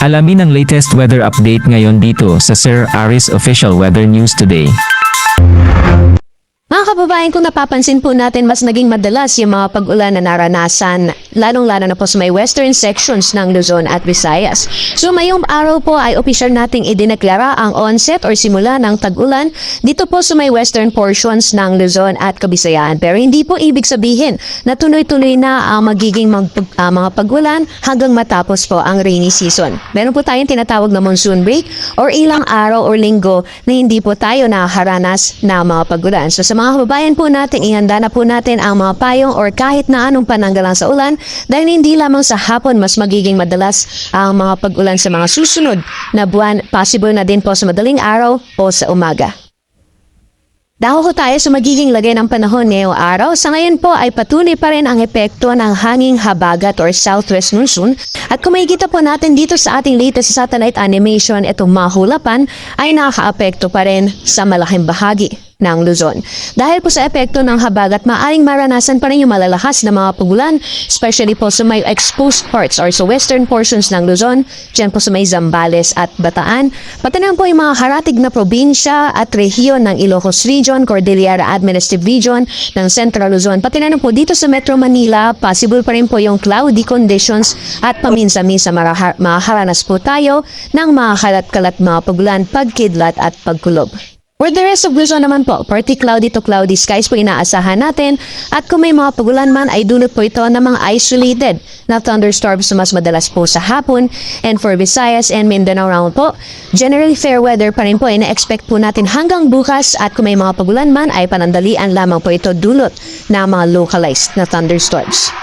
Alamin ang latest weather update ngayon dito sa Sir Aris Official Weather News Today. Mga kababayan, kung napapansin po natin, mas naging madalas yung mga pag-ulan na naranasan, lalong-lalo na po sa may western sections ng Luzon at Visayas. So ngayong araw po ay opisyal nating idineklara ang onset or simula ng tag-ulan dito po sa may western portions ng Luzon at Kabisayaan. Pero hindi po ibig sabihin na tuloy-tuloy na ang magiging mga pag-ulan hanggang matapos po ang rainy season. Meron po tayong tinatawag na monsoon break or ilang araw o linggo na hindi po tayo nakaharanas na mga pag-ulan. So sa mga kababayan po natin, ihanda na po natin ang mga payong or kahit na anong pananggalang sa ulan dahil hindi lamang sa hapon mas magiging madalas ang mga pag-ulan sa mga susunod na buwan, possible na din po sa madaling araw o sa umaga. Dako tayo sa magiging lagay ng panahon ngayong araw. Sa ngayon po ay patuloy pa rin ang epekto ng hanging habagat or southwest monsoon. At kung makikita po natin dito sa ating latest satellite animation, itong mahulapan ay nakaka-apekto pa rin sa malaking bahagi ng Luzon. Dahil po sa epekto ng habagat, maaring maranasan pa rin yung malalakas na mga pagulan, especially po sa may exposed parts or sa western portions ng Luzon, dyan po sa may Zambales at Bataan. Pati na po yung mga haratig na probinsya at rehiyon ng Ilocos Region, Cordillera Administrative Region ng Central Luzon. Pati na po dito sa Metro Manila, possible pa rin po yung cloudy conditions at paminsan-minsan makaharanas po tayo ng mga kalat-kalat mga pagulan, pagkidlat at pagkulob. For the rest of Luzon naman po, partly cloudy to cloudy skies po inaasahan natin at kung may mga pagulan man ay dulot po ito ng mga isolated na thunderstorms na mas madalas po sa hapon. And for Visayas and Mindanao round po, generally fair weather pa rin po ay na-expect po natin hanggang bukas at kung may mga pagulan man ay panandalian lamang po ito dulot ng mga localized na thunderstorms.